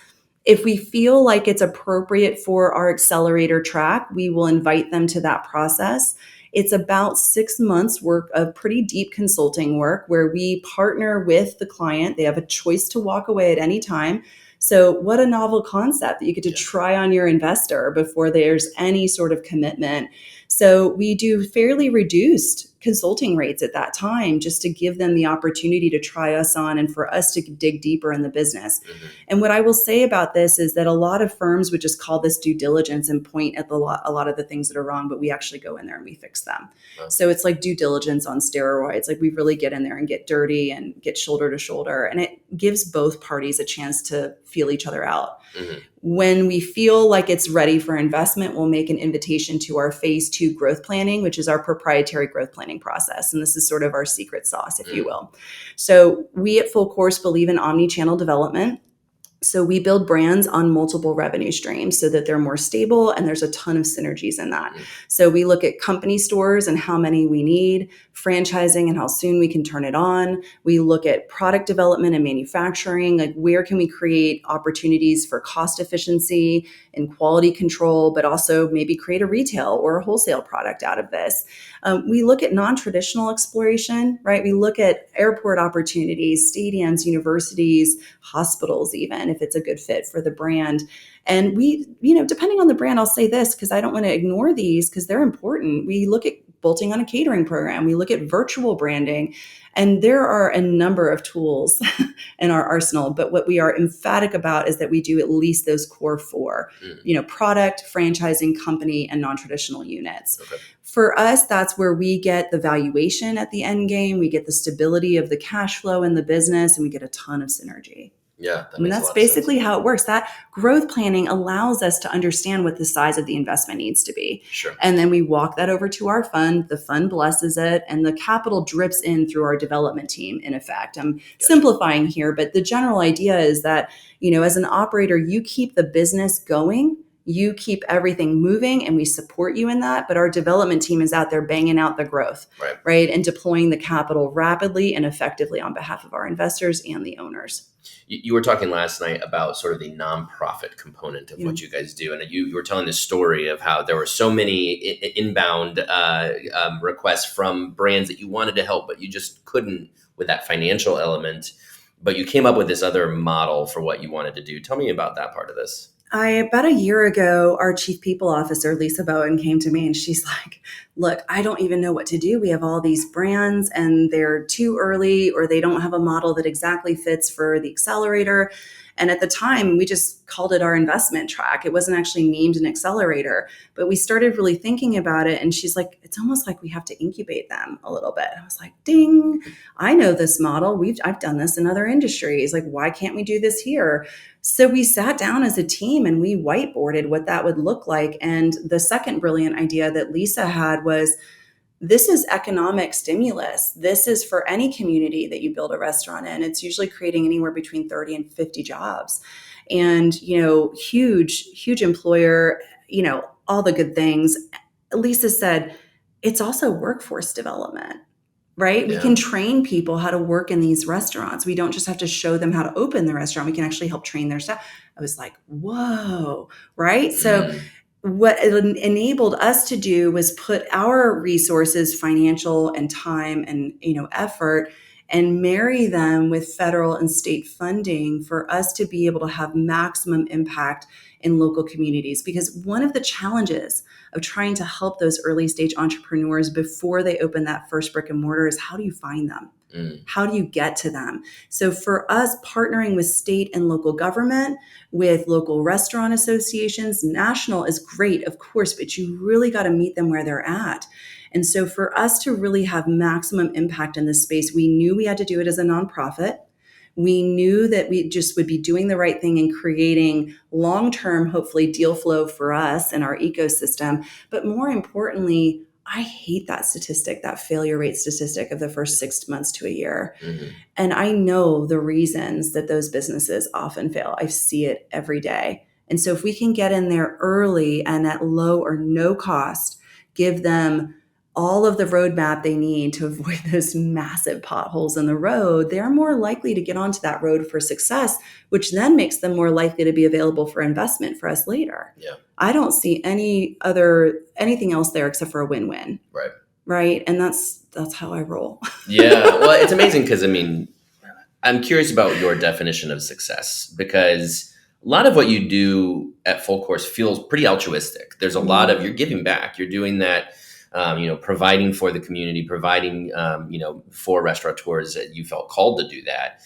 If we feel like it's appropriate for our accelerator track, we will invite them to that process. It's about 6 months work of pretty deep consulting work where we partner with the client. They have a choice to walk away at any time. So what a novel concept that you get to try on your investor before there's any sort of commitment. So we do fairly reduced consulting rates at that time just to give them the opportunity to try us on and for us to dig deeper in the business. And what I will say about this is that a lot of firms would just call this due diligence and point at a lot of the things that are wrong, but we actually go in there and we fix them. So it's like due diligence on steroids. Like we really get in there and get dirty and get shoulder to shoulder. And it gives both parties a chance to feel each other out. When we feel like it's ready for investment, we'll make an invitation to our phase 2 growth planning, which is our proprietary growth planning process. And this is sort of our secret sauce, if you will. So we at Full Course believe in omni-channel development. So we build brands on multiple revenue streams so that they're more stable and there's a ton of synergies in that. So we look at company stores and how many we need, franchising and how soon we can turn it on. We look at product development and manufacturing, like where can we create opportunities for cost efficiency and quality control, but also maybe create a retail or a wholesale product out of this. We look at non-traditional exploration, right? We look at airport opportunities, stadiums, universities, hospitals, even if it's a good fit for the brand. And we, depending on the brand, I'll say this because I don't want to ignore these because they're important. We look at bolting on a catering program. We look at virtual branding. And there are a number of tools in our arsenal, but what we are emphatic about is that we do at least those core 4, product, franchising, company, and non-traditional units. Okay. For us, that's where we get the valuation at the end game. We get the stability of the cash flow in the business, and we get a ton of synergy. Yeah, that I mean, makes a that's lot of sense. basically how it works. That growth planning allows us to understand what the size of the investment needs to be. Sure. And then we walk that over to our fund. The fund blesses it, and the capital drips in through our development team, in effect. I'm simplifying here, but the general idea is that, as an operator, you keep the business going. You keep everything moving, and we support you in that. But our development team is out there banging out the growth, right? And deploying the capital rapidly and effectively on behalf of our investors and the owners. You were talking last night about sort of the nonprofit component of what you guys do. And you were telling this story of how there were so many inbound requests from brands that you wanted to help, but you just couldn't with that financial element. But you came up with this other model for what you wanted to do. Tell me about that part of this. About a year ago, our chief people officer, Lisa Bowen, came to me and she's like, look, I don't even know what to do. We have all these brands and they're too early, or they don't have a model that exactly fits for the accelerator. And at the time, we just called it our investment track. It wasn't actually named an accelerator, but we started really thinking about it. And she's like, it's almost like we have to incubate them a little bit. I was like, ding, I know this model. I've done this in other industries. Like, why can't we do this here? So we sat down as a team and we whiteboarded what that would look like. And the second brilliant idea that Lisa had was, this is economic stimulus. This is for any community that you build a restaurant in. It's usually creating anywhere between 30 and 50 jobs. And, huge employer, all the good things. Lisa said, it's also workforce development, right? Yeah. We can train people how to work in these restaurants. We don't just have to show them how to open the restaurant. We can actually help train their staff. I was like, whoa, right? So what it enabled us to do was put our resources, financial and time and, effort, and marry them with federal and state funding for us to be able to have maximum impact in local communities. Because one of the challenges of trying to help those early stage entrepreneurs before they open that first brick and mortar is, how do you find them? How do you get to them? So for us, partnering with state and local government, with local restaurant associations, national is great, of course, but you really got to meet them where they're at. And so for us to really have maximum impact in this space, we knew we had to do it as a nonprofit. We knew that we just would be doing the right thing and creating long-term, hopefully, deal flow for us and our ecosystem. But more importantly, I hate that statistic, that failure rate statistic of the first 6 months to a year. And I know the reasons that those businesses often fail. I see it every day. And so if we can get in there early and at low or no cost, give them all of the roadmap they need to avoid those massive potholes in the road, they're more likely to get onto that road for success, which then makes them more likely to be available for investment for us later. Yeah. I don't see anything else there except for a win-win. Right. And that's how I roll. Yeah. Well, it's amazing because, I'm curious about your definition of success, because a lot of what you do at Full Course feels pretty altruistic. There's a lot of, you're giving back. You're doing that, providing for the community, providing, for restaurateurs that you felt called to do that.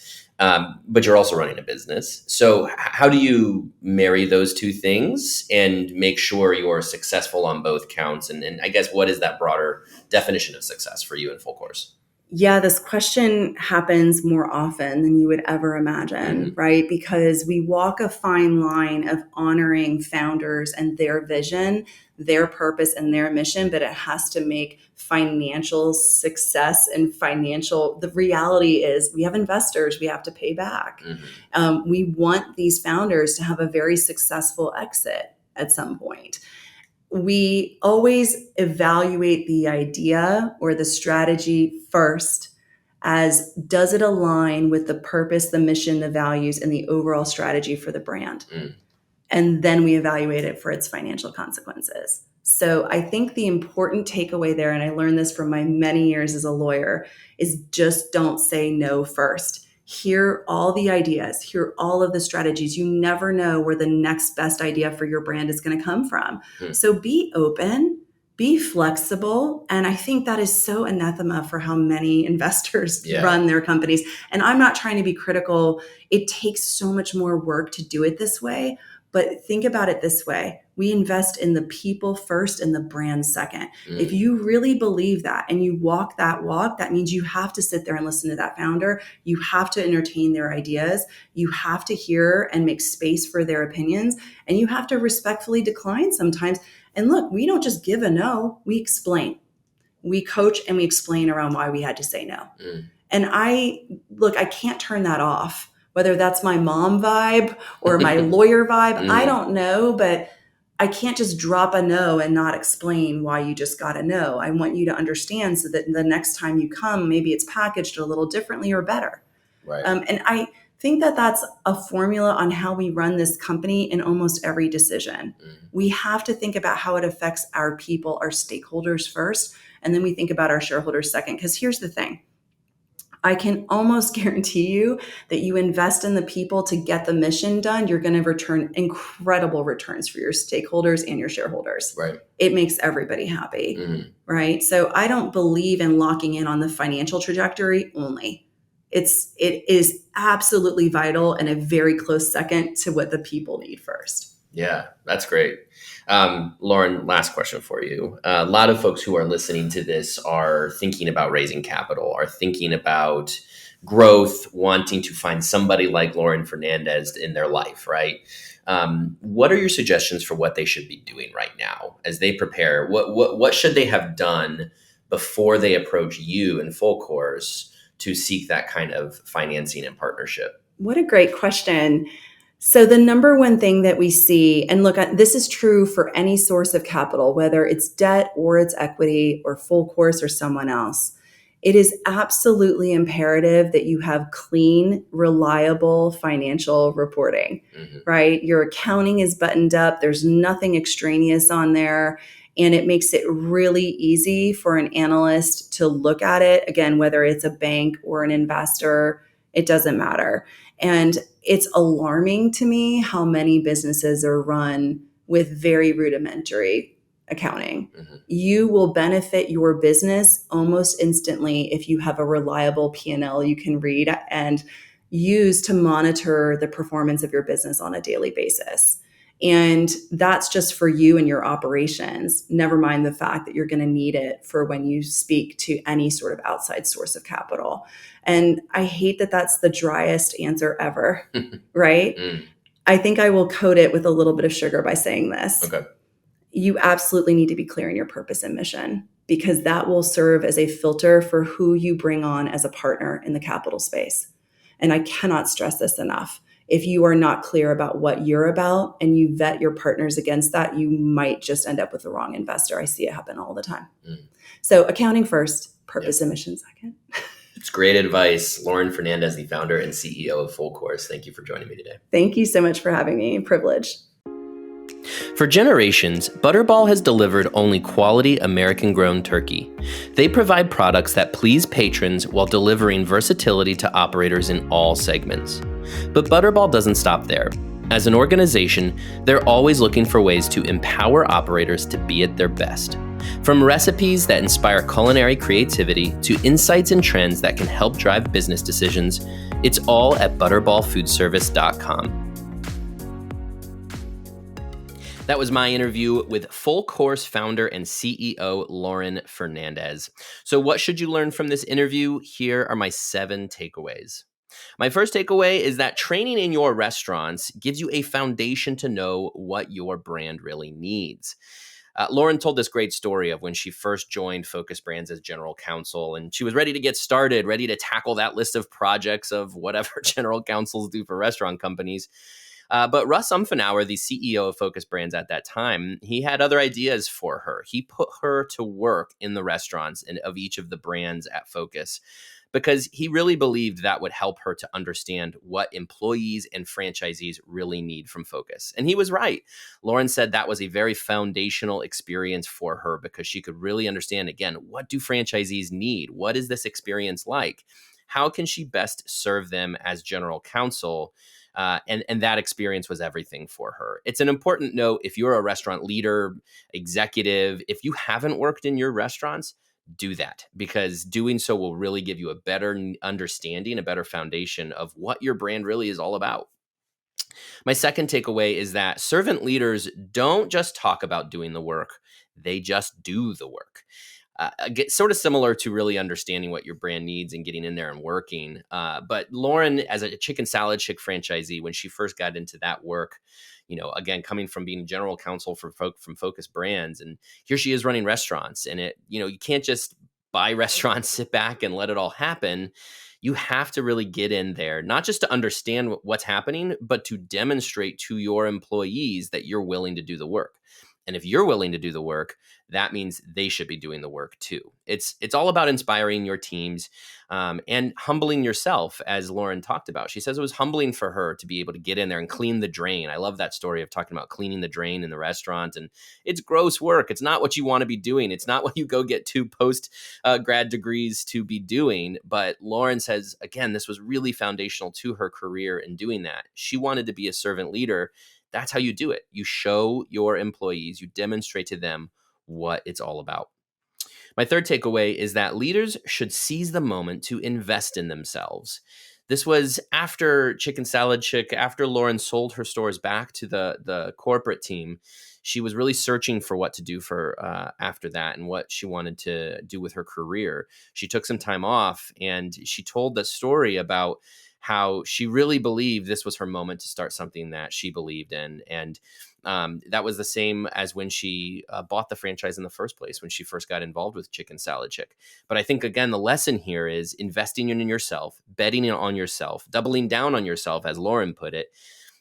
But you're also running a business. So how do you marry those two things and make sure you're successful on both counts? And I guess, what is that broader definition of success for you in Full Course? Yeah, this question happens more often than you would ever imagine, right? Because we walk a fine line of honoring founders and their vision, their purpose and their mission, but it has to make financial success and the reality is we have investors we have to pay back. We want these founders to have a very successful exit at some point. We always evaluate the idea or the strategy first as, does it align with the purpose, the mission, the values, and the overall strategy for the brand? And then we evaluate it for its financial consequences. So I think the important takeaway there, and I learned this from my many years as a lawyer, is just don't say no first. Hear all the ideas, hear all of the strategies. You never know where the next best idea for your brand is going to come from. So be open be flexible. And I think that is so anathema for how many investors run their companies. And I'm not trying to be critical. It takes so much more work to do it this way. But think about it this way. We invest in the people first and the brand second. If you really believe that and you walk, that means you have to sit there and listen to that founder. You have to entertain their ideas. You have to hear and make space for their opinions. And you have to respectfully decline sometimes. And look, we don't just give a no, we explain. We coach and we explain around why we had to say no. And I can't turn that off. Whether that's my mom vibe or my lawyer vibe, I don't know, but I can't just drop a no and not explain why you just got a no. I want you to understand so that the next time you come, maybe it's packaged a little differently or better. Right. And I think that that's a formula on how we run this company in almost every decision. We have to think about how it affects our people, our stakeholders first, and then we think about our shareholders second. Because here's the thing. I can almost guarantee you that you invest in the people to get the mission done, you're going to return incredible returns for your stakeholders and your shareholders. Right. It makes everybody happy, right? So I don't believe in locking in on the financial trajectory only. It is absolutely vital and a very close second to what the people need first. Yeah, that's great. Lauren, last question for you. A lot of folks who are listening to this are thinking about raising capital, are thinking about growth, wanting to find somebody like Lauren Fernandez in their life, right? What are your suggestions for what they should be doing right now as they prepare? What should they have done before they approach you in full course to seek that kind of financing and partnership? What a great question. So the number one thing that we see, and look, this is true for any source of capital, whether it's debt or it's equity or full course or someone else, it is absolutely imperative that you have clean, reliable financial reporting, right? Your accounting is buttoned up. There's nothing extraneous on there. And it makes it really easy for an analyst to look at it. Again, whether it's a bank or an investor, it doesn't matter. And it's alarming to me how many businesses are run with very rudimentary accounting. You will benefit your business almost instantly if you have a reliable P&L you can read and use to monitor the performance of your business on a daily basis. And that's just for you and your operations, never mind the fact that you're going to need it for when you speak to any sort of outside source of capital. And I hate that that's the driest answer ever, right? I think I will coat it with a little bit of sugar by saying this. Okay. You absolutely need to be clear in your purpose and mission, because that will serve as a filter for who you bring on as a partner in the capital space. And I cannot stress this enough. If you are not clear about what you're about and you vet your partners against that, you might just end up with the wrong investor. I see it happen all the time. So accounting first, purpose and mission second. It's great advice. Lauren Fernandez, the founder and CEO of Full Course. Thank you for joining me today. Thank you so much for having me. Privilege. For generations, Butterball has delivered only quality American-grown turkey. They provide products that please patrons while delivering versatility to operators in all segments. But Butterball doesn't stop there. As an organization, they're always looking for ways to empower operators to be at their best. From recipes that inspire culinary creativity to insights and trends that can help drive business decisions, it's all at butterballfoodservice.com. That was my interview with Full Course founder and CEO Lauren Fernandez. So what should you learn from this interview? Here are my 7 takeaways. My first takeaway is that training in your restaurants gives you a foundation to know what your brand really needs. Lauren told this great story of when she first joined Focus Brands as general counsel, and she was ready to get started, ready to tackle that list of projects of whatever general counsels do for restaurant companies. But Russ Umfenauer, the CEO of Focus Brands at that time, he had other ideas for her. He put her to work in the restaurants and of each of the brands at Focus, because he really believed that would help her to understand what employees and franchisees really need from Focus. And he was right. Lauren said that was a very foundational experience for her because she could really understand, again, what do franchisees need? What is this experience like? How can she best serve them as general counsel? And that experience was everything for her. It's an important note if you're a restaurant leader, executive, if you haven't worked in your restaurants, do that, because doing so will really give you a better understanding, a better foundation of what your brand really is all about. My second takeaway is that servant leaders don't just talk about doing the work, they just do the work. Sort of similar to really understanding what your brand needs and getting in there and working. But Lauren, as a chicken salad chick franchisee, when she first got into that work, again, coming from being general counsel for from Focus Brands, and here she is running restaurants. And you can't just buy restaurants, sit back and let it all happen. You have to really get in there, not just to understand what's happening, but to demonstrate to your employees that you're willing to do the work. And if you're willing to do the work, that means they should be doing the work too. It's all about inspiring your teams and humbling yourself, as Lauren talked about. She says it was humbling for her to be able to get in there and clean the drain. I love that story of talking about cleaning the drain in the restaurant. And it's gross work. It's not what you want to be doing. It's not what you go get 2 post grad degrees to be doing. But Lauren says, again, this was really foundational to her career in doing that. She wanted to be a servant leader. That's how you do it. You show your employees, you demonstrate to them what it's all about. My third takeaway is that leaders should seize the moment to invest in themselves. This was after Chicken Salad Chick, after Lauren sold her stores back to the corporate team. She was really searching for what to do for after that and what she wanted to do with her career. She took some time off and she told the story about how she really believed this was her moment to start something that she believed in. And that was the same as when she bought the franchise in the first place, when she first got involved with Chicken Salad Chick. But I think, again, the lesson here is investing in yourself, betting on yourself, doubling down on yourself, as Lauren put it.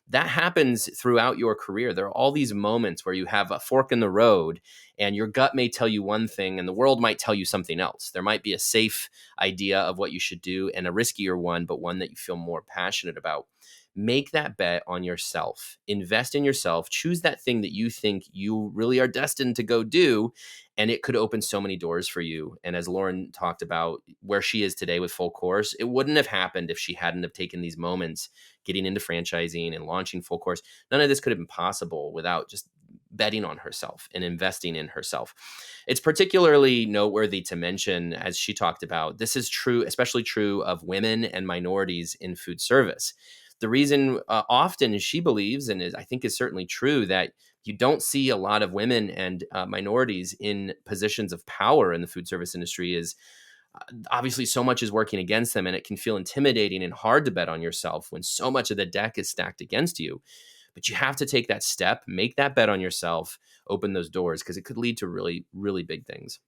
That happens throughout your career. There are all these moments where you have a fork in the road and your gut may tell you one thing and the world might tell you something else. There might be a safe idea of what you should do and a riskier one, but one that you feel more passionate about. Make that bet on yourself. Invest in yourself. Choose that thing that you think you really are destined to go do, and it could open so many doors for you. And as Lauren talked about where she is today with Full Course, it wouldn't have happened if she hadn't have taken these moments getting into franchising and launching Full Course. None of this could have been possible without just betting on herself and investing in herself. It's particularly noteworthy to mention, as she talked about, this is true, especially true of women and minorities in food service. The reason often she believes, and I think is certainly true, that you don't see a lot of women and minorities in positions of power in the food service industry is obviously so much is working against them, and it can feel intimidating and hard to bet on yourself when so much of the deck is stacked against you. But you have to take that step, make that bet on yourself, open those doors, because it could lead to really, really big things.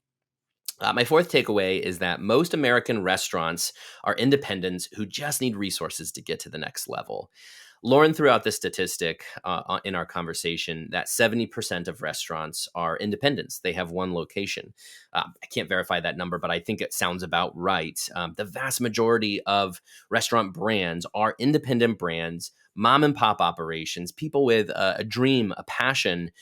My fourth takeaway is that most American restaurants are independents who just need resources to get to the next level. Lauren threw out the statistic in our conversation that 70% of restaurants are independents. They have one location. I can't verify that number, but I think it sounds about right. The vast majority of restaurant brands are independent brands, mom and pop operations, people with a dream, a passion,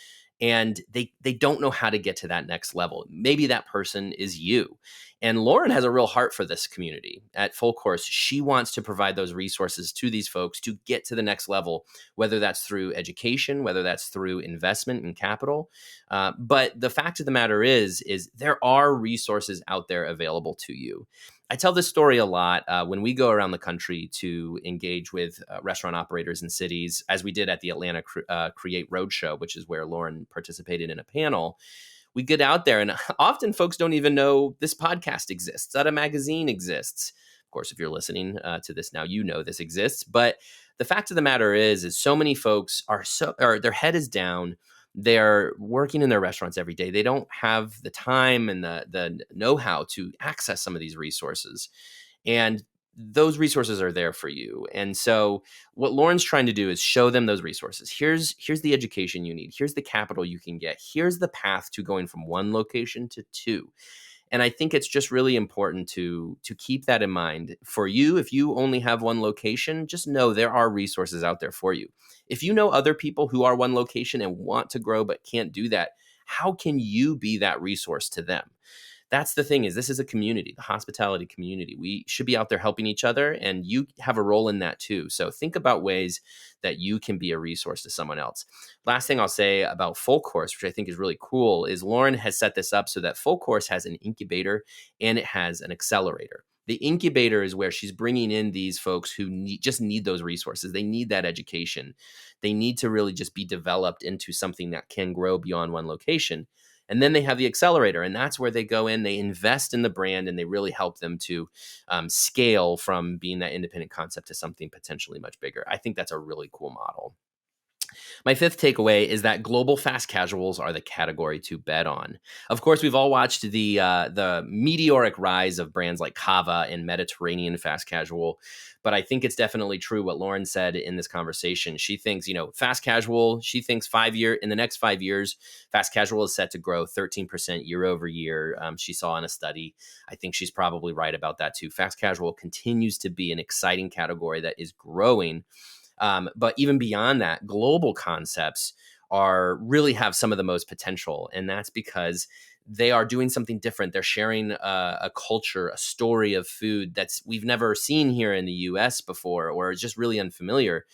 and they don't know how to get to that next level. Maybe that person is you. And Lauren has a real heart for this community. At Full Course, she wants to provide those resources to these folks to get to the next level, whether that's through education, whether that's through investment and capital. But the fact of the matter is there are resources out there available to you. I tell this story a lot when we go around the country to engage with restaurant operators in cities, as we did at the Atlanta Create Roadshow, which is where Lauren participated in a panel. We get out there and often folks don't even know this podcast exists, that a magazine exists. Of course, if you're listening to this now, you know this exists. But the fact of the matter is so many folks or their head is down. They're working in their restaurants every day. They don't have the time and the know-how to access some of these resources. And those resources are there for you. And so what Lauren's trying to do is show them those resources. Here's the education you need. Here's the capital you can get. Here's the path to going from one location to two. And I think it's just really important to keep that in mind. For you, if you only have one location, just know there are resources out there for you. If you know other people who are one location and want to grow but can't do that, how can you be that resource to them? that's the thing, is this is a community, the hospitality community. We should be out there helping each other, and you have a role in that too. So think about ways that you can be a resource to someone else. Last thing I'll say about Full Course, which I think is really cool, is Lauren has set this up so that Full Course has an incubator and it has an accelerator. The incubator is where she's bringing in these folks who just need those resources. They need that education. They need to really just be developed into something that can grow beyond one location. And then they have the accelerator, and that's where they go in, they invest in the brand, and they really help them to scale from being that independent concept to something potentially much bigger. I think that's a really cool model. My fifth takeaway is that global fast casuals are the category to bet on. Of course, we've all watched the meteoric rise of brands like Cava and Mediterranean fast casual, but I think it's definitely true what Lauren said in this conversation. She thinks, fast casual, she thinks in the next 5 years, fast casual is set to grow 13% year over year. She saw in a study. I think she's probably right about that too. Fast casual continues to be an exciting category that is growing. But even beyond that, global concepts really have some of the most potential. And that's because they are doing something different. They're sharing a culture, a story of food we've never seen here in the US before, or is just really unfamiliar.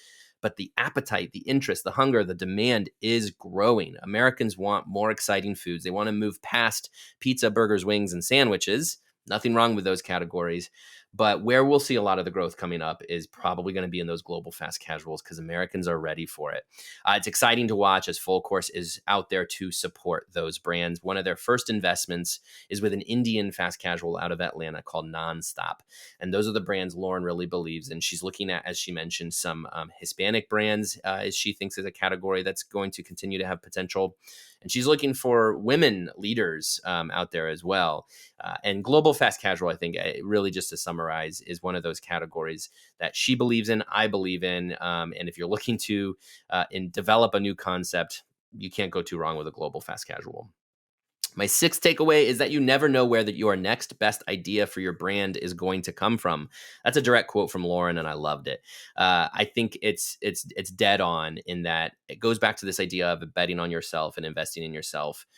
But the appetite, the interest, the hunger, the demand is growing. Americans want more exciting foods. They want to move past pizza, burgers, wings, and sandwiches. Nothing wrong with those categories. But where we'll see a lot of the growth coming up is probably going to be in those global fast casuals, because Americans are ready for it. It's exciting to watch as Full Course is out there to support those brands. One of their first investments is with an Indian fast casual out of Atlanta called Nonstop. And those are the brands Lauren really believes in. She's looking at, as she mentioned, some Hispanic brands, as she thinks is a category that's going to continue to have potential. And she's looking for women leaders out there as well. And global fast casual, I think, really just to summarize, is one of those categories that she believes in, I believe in. And if you're looking to develop a new concept, you can't go too wrong with a global fast casual. My sixth takeaway is that you never know where your next best idea for your brand is going to come from. That's a direct quote from Lauren, and I loved it. I think it's dead on in that it goes back to this idea of betting on yourself and investing in yourself.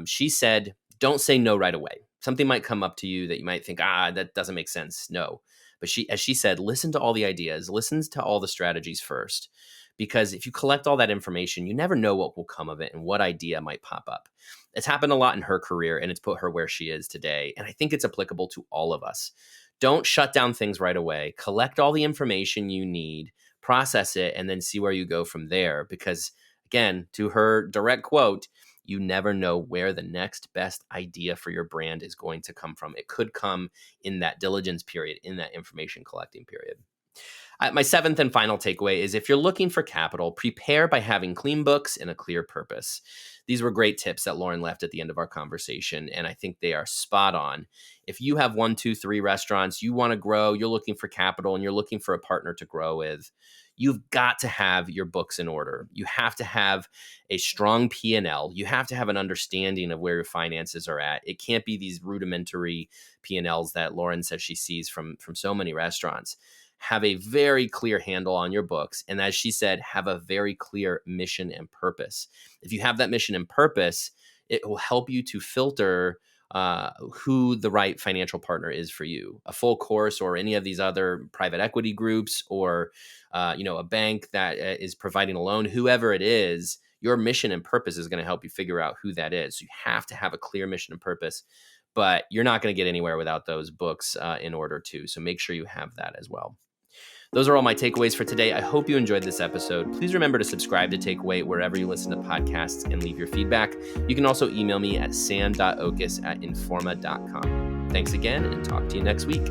She said, don't say no right away. Something might come up to you that you might think, that doesn't make sense. No. But as she said, listen to all the ideas, listen to all the strategies first. Because if you collect all that information, you never know what will come of it and what idea might pop up. It's happened a lot in her career, and it's put her where she is today. And I think it's applicable to all of us. Don't shut down things right away. Collect all the information you need, process it, and then see where you go from there. Because again, to her direct quote, you never know where the next best idea for your brand is going to come from. It could come in that diligence period, in that information collecting period. My seventh and final takeaway is if you're looking for capital, prepare by having clean books and a clear purpose. These were great tips that Lauren left at the end of our conversation, and I think they are spot on. If you have 1, 2, 3 restaurants, you want to grow, you're looking for capital, and you're looking for a partner to grow with, you've got to have your books in order. You have to have a strong P&L. You have to have an understanding of where your finances are at. It can't be these rudimentary P&Ls that Lauren says she sees from so many restaurants. Have a very clear handle on your books. And as she said, have a very clear mission and purpose. If you have that mission and purpose, it will help you to filter who the right financial partner is for you. A Full Course or any of these other private equity groups or a bank that is providing a loan, whoever it is, your mission and purpose is going to help you figure out who that is. So you have to have a clear mission and purpose, but you're not going to get anywhere without those books in order too. So make sure you have that as well. Those are all my takeaways for today. I hope you enjoyed this episode. Please remember to subscribe to Takeaway wherever you listen to podcasts and leave your feedback. You can also email me at sam.oches@informa.com. Thanks again, and talk to you next week.